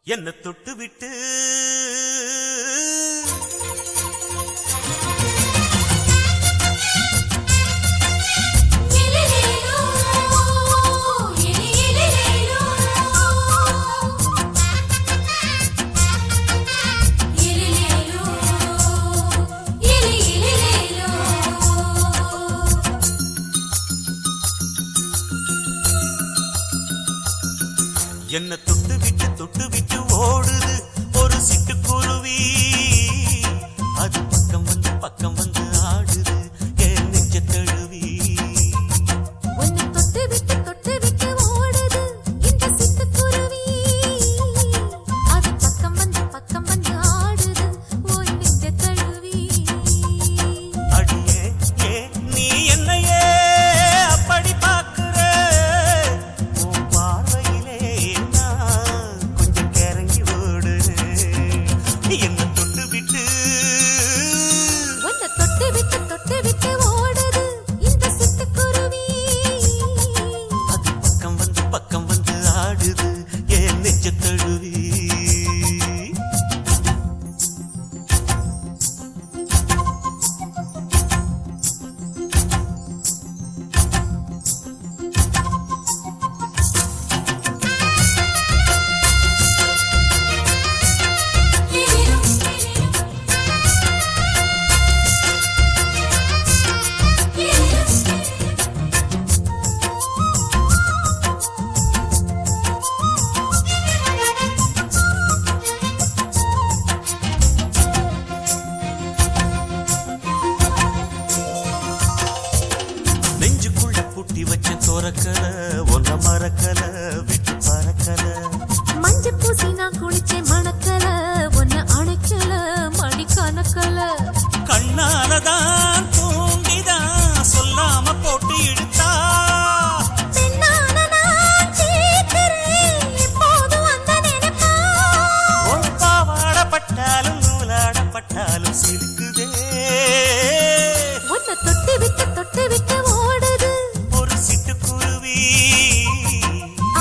என்ன தொட்டு விட்டு என்ன தொட்டு விட்டு ஓடுது ஒரு சிட்டுக்குருவி. அது பக்கம் வந்து ஆடுது என் நெஞ்ச தழுவி. உன்னை தொட்டு விட்டு ஓடுது இந்த சிட்டுக்குருவி. அது பக்கம் வந்து ஆடுது உன் நெஞ்ச தழுவி. அடியே ஏ நீ என்னையே அப்படி பார்க்கிற, உன் பார்வையிலே கொஞ்சம் கிறங்கி ஓடு. என்ன தொட்டு விட்டு உன்னை தொட்டு விட்டு ஓடுது இந்த சிட்டுக்குருவி. அது பக்கம் வந்து ஆடுது என் நெஞ்ச தழுவி. நெஞ்சுக்குள்ள பூட்டி வச்ச தோரக்கல ஒன்ன மறக்கல விட்டு பறக்கல. மஞ்ச பூசி நான் குளிச்சேன் மணக்கல உன்னை அணைக்கல மடி கணக்கல. கண்ணாலதான் தூண்டிதான் சொல்லாம போட்டு இழுத்தா. பெண்ணான நான் கேட்கிறேன் எப்போதும் அந்த நினைப்பா. ஒரு பாவாடப்பட்டாலும் நூலாடப்பட்டாலும் சிலுக்குதே. உன்னை தொட்டு விட்டு ஓடுது ஒரு சிட்டுக்குருவி.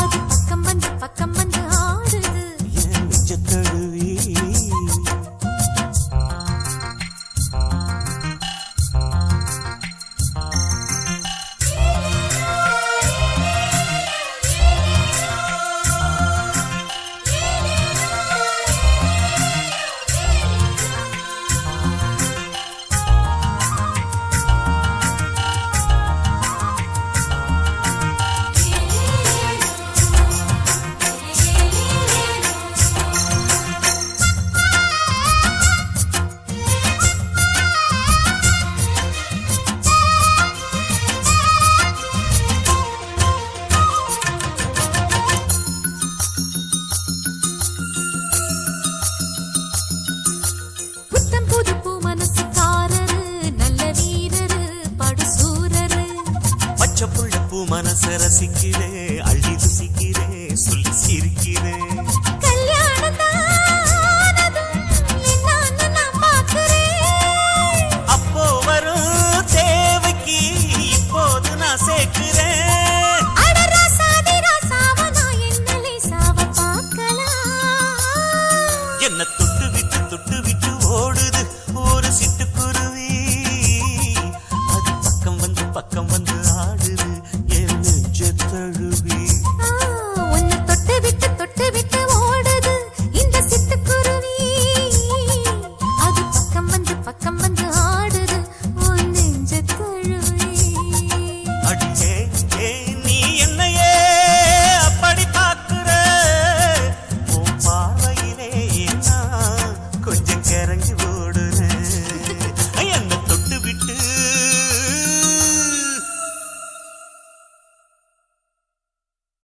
அது பக்கம் வந்து ஆடுது. என் நெஞ்ச தழுவி. புத்தம் புது பூ மனசுக்காரரு நல்ல வீரரு படுசூரரு. பச்சை புள்ள பூ மனச ரசிக்கிறே அள்ளி ருசிக்கிறே சொல்லி சிரிக்கிறே. கல்யாணம் தானதும் என்னான்னு நான் பார்க்கிறேன். அப்போ வரும் தேவைக்கு இப்போது நான் சேர்க்கிறேன். அட ராசாதி ராசாவ நான் என்ன லேசாவ பார்க்கலாம். என்ன